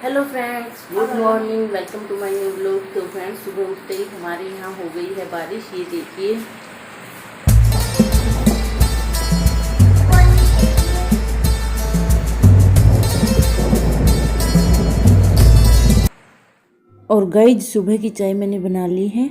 Hello friends, good morning. Welcome to my new blog. तो friends, सुबह उठते ही हमारे यहाँ हो गई है बारिश। ये देखिए, और गाइज सुबह की चाय मैंने बना ली है।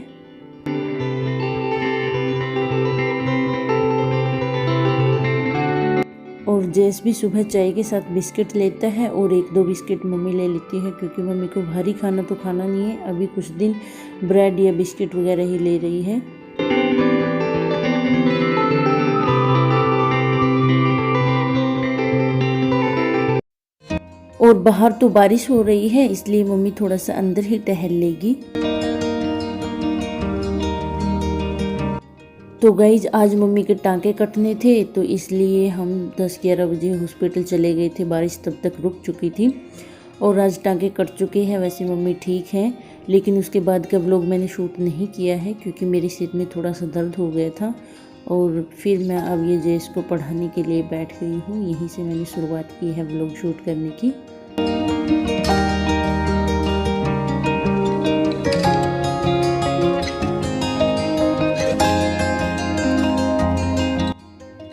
और जैस भी सुबह चाय के साथ बिस्किट लेता है और एक दो बिस्किट मम्मी ले लेती है, क्योंकि मम्मी को भारी खाना तो खाना नहीं है। अभी कुछ दिन ब्रेड या बिस्किट वगैरह ही ले रही है। और बाहर तो बारिश हो रही है, इसलिए मम्मी थोड़ा सा अंदर ही टहल लेगी। तो गाइज आज मम्मी के टाँके कटने थे, तो इसलिए हम 10-11 बजे हॉस्पिटल चले गए थे। बारिश तब तक रुक चुकी थी और आज टाँके कट चुके हैं। वैसे मम्मी ठीक है, लेकिन उसके बाद का व्लॉग मैंने शूट नहीं किया है, क्योंकि मेरे सिर में थोड़ा सा दर्द हो गया था। और फिर मैं अब ये जेस को पढ़ाने के लिए बैठ गई हूँ। यहीं से मैंने शुरुआत की है व्लॉग शूट करने की।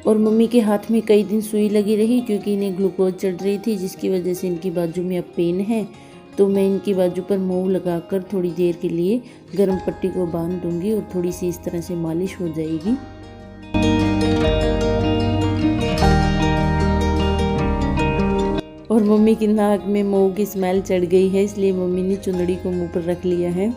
और मम्मी के हाथ में कई दिन सुई लगी रही, क्योंकि इन्हें ग्लूकोज चढ़ रही थी, जिसकी वजह से इनकी बाजू में अब पेन है। तो मैं इनकी बाजू पर मोव लगाकर थोड़ी देर के लिए गर्म पट्टी को बांध दूंगी और थोड़ी सी इस तरह से मालिश हो जाएगी। और मम्मी की नाक में मोव की स्मेल चढ़ गई है, इसलिए मम्मी ने चुनड़ी को मुंह पर रख लिया है।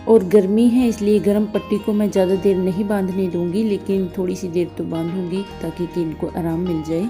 और गर्मी है, इसलिए गर्म पट्टी को मैं ज़्यादा देर नहीं बांधने दूंगी, लेकिन थोड़ी सी देर तो बांधूंगी ताकि कि इनको आराम मिल जाए।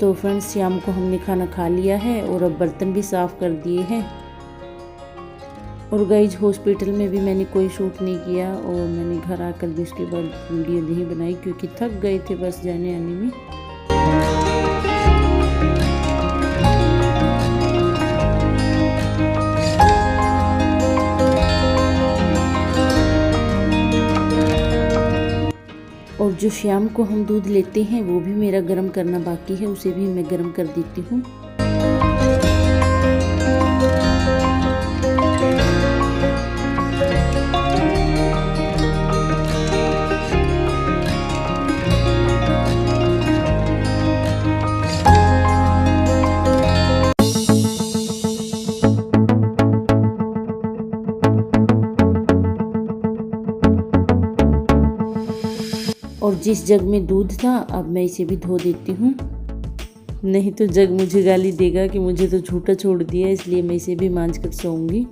तो फ्रेंड्स, शाम को हमने खाना खा लिया है और अब बर्तन भी साफ़ कर दिए हैं। और गाइज हॉस्पिटल में भी मैंने कोई शूट नहीं किया, और मैंने घर आकर भी उसके बाद वीडियो नहीं बनाई, क्योंकि थक गए थे बस जाने आने में। और जो शाम को हम दूध लेते हैं वो भी मेरा गर्म करना बाकी है, उसे भी मैं गर्म कर देती हूँ। और जिस जग में दूध था, अब मैं इसे भी धो देती हूँ, नहीं तो जग मुझे गाली देगा कि मुझे तो झूठा छोड़ दिया। इसलिए मैं इसे भी मांझ कर सोऊंगी।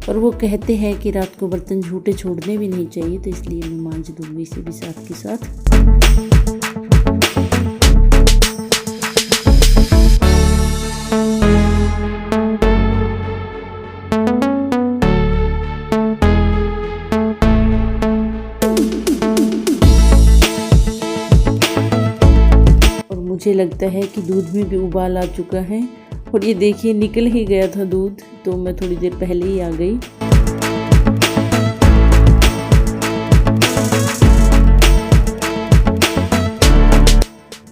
और वो कहते हैं कि रात को बर्तन झूठे छोड़ने भी नहीं चाहिए, तो इसलिए मैं मांझ दूंगी इसे भी साथ के साथ। मुझे लगता है कि दूध में भी उबाल आ चुका है, और ये देखिए निकल ही गया था दूध, तो मैं थोड़ी देर पहले ही आ गई।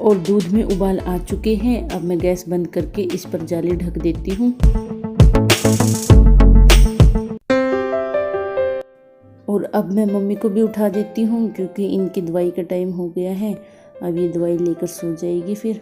और दूध में उबाल आ चुके हैं। अब मैं गैस बंद करके इस पर जाली ढक देती हूँ। और अब मैं मम्मी को भी उठा देती हूँ, क्योंकि इनकी दवाई का टाइम हो गया है। अब ये दवाई लेकर सो जाएगी फिर।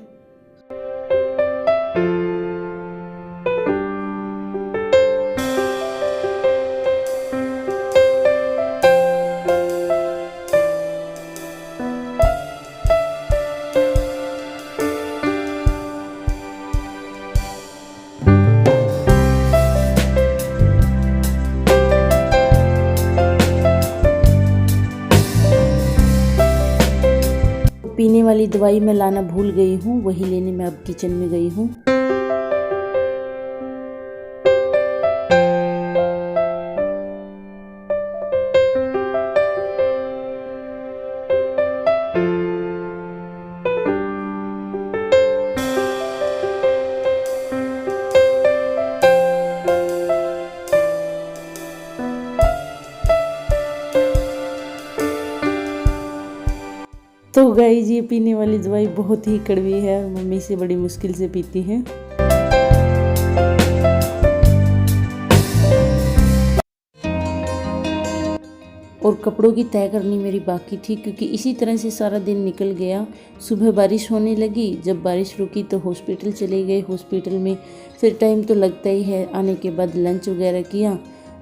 दवाई मैं लाना भूल गई हूँ, वही लेने मैं अब किचन में गई हूँ। तो गाइस ये पीने वाली दवाई बहुत ही कड़वी है, मम्मी से बड़ी मुश्किल से पीती हैं। और कपड़ों की तय करनी मेरी बाकी थी, क्योंकि इसी तरह से सारा दिन निकल गया। सुबह बारिश होने लगी, जब बारिश रुकी तो हॉस्पिटल चले गए। हॉस्पिटल में फिर टाइम तो लगता ही है, आने के बाद लंच वगैरह किया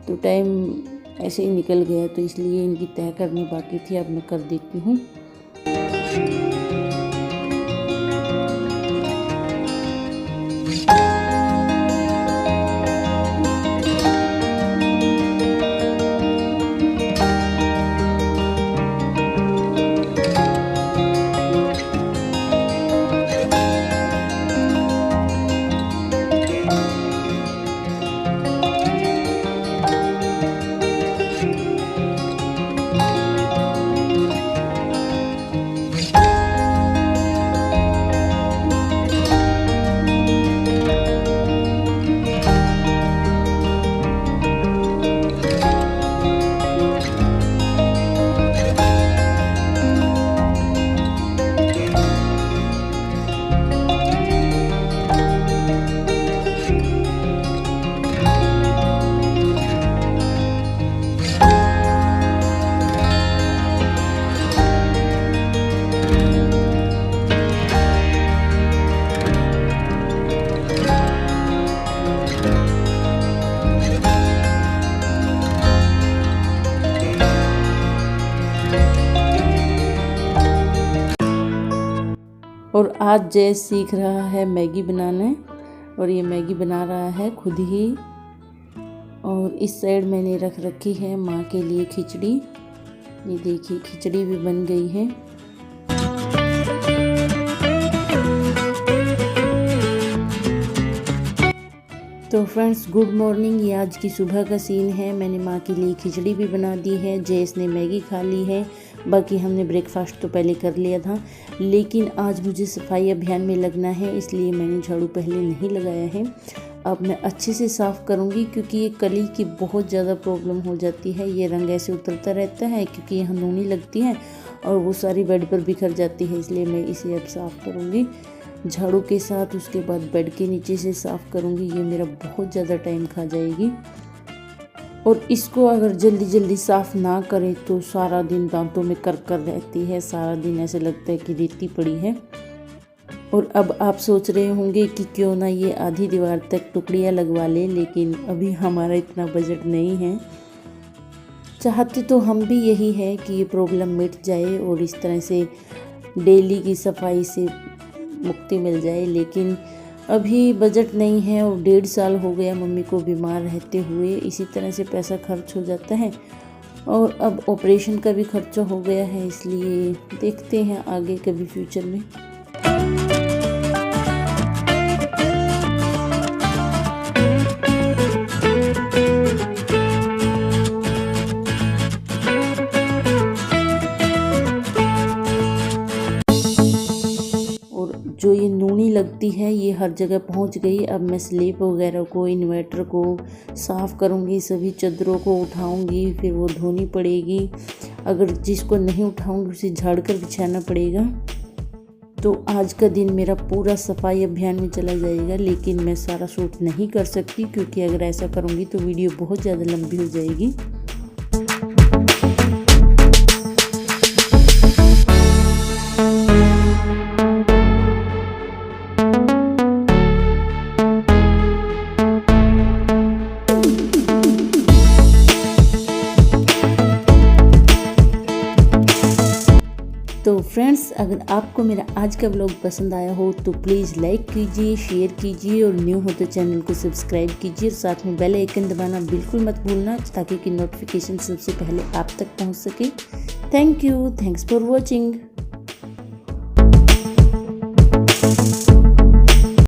तो टाइम ऐसे ही निकल गया। तो इसलिए इनकी तय करनी बाकी थी, अब मैं कर देती हूँ। और आज जय सीख रहा है मैगी बनाना, और ये मैगी बना रहा है खुद ही। और इस साइड मैंने रख रखी है माँ के लिए खिचड़ी। ये देखिए खिचड़ी भी बन गई है। तो फ्रेंड्स गुड मॉर्निंग, ये आज की सुबह का सीन है। मैंने माँ के लिए खिचड़ी भी बना दी है, जयस ने मैगी खा ली है। बाकी हमने ब्रेकफास्ट तो पहले कर लिया था, लेकिन आज मुझे सफाई अभियान में लगना है, इसलिए मैंने झाड़ू पहले नहीं लगाया है। अब मैं अच्छे से साफ़ करूँगी, क्योंकि ये कली की बहुत ज़्यादा प्रॉब्लम हो जाती है। ये रंग ऐसे उतरता रहता है, क्योंकि यहाँ नूनी लगती है और वो सारी बेड पर बिखर जाती है, इसलिए मैं इसे अब साफ़ करूँगी झाड़ू के साथ। उसके बाद बेड के नीचे से साफ़ करूँगी, ये मेरा बहुत ज़्यादा टाइम खा जाएगी। और इसको अगर जल्दी जल्दी साफ़ ना करें तो सारा दिन दांतों में कर रहती है, सारा दिन ऐसे लगता है कि रेती पड़ी है। और अब आप सोच रहे होंगे कि क्यों ना ये आधी दीवार तक टुकड़ियाँ लगवा लें, लेकिन अभी हमारा इतना बजट नहीं है। चाहते तो हम भी यही है कि ये प्रॉब्लम मिट जाए और इस तरह से डेली की सफाई से मुक्ति मिल जाए, लेकिन अभी बजट नहीं है। और 1.5 साल हो गया मम्मी को बीमार रहते हुए, इसी तरह से पैसा खर्च हो जाता है। और अब ऑपरेशन का भी खर्चा हो गया है, इसलिए देखते हैं आगे कभी फ्यूचर में। जो ये नूनी लगती है ये हर जगह पहुंच गई। अब मैं स्लेब वगैरह को, इन्वर्टर को साफ़ करूंगी, सभी चादरों को उठाऊंगी, फिर वो धोनी पड़ेगी। अगर जिसको नहीं उठाऊंगी उसे झाड़ कर बिछाना पड़ेगा। तो आज का दिन मेरा पूरा सफाई अभियान में चला जाएगा, लेकिन मैं सारा शूट नहीं कर सकती, क्योंकि अगर ऐसा करूंगी तो वीडियो बहुत ज़्यादा लंबी हो जाएगी। तो फ्रेंड्स, अगर आपको मेरा आज का व्लॉग पसंद आया हो तो प्लीज़ लाइक कीजिए, शेयर कीजिए, और न्यू हो तो चैनल को सब्सक्राइब कीजिए, और साथ में बेल आइकन दबाना बिल्कुल मत भूलना, ताकि कि नोटिफिकेशन सबसे पहले आप तक पहुंच सके। Thank you, thanks for watching.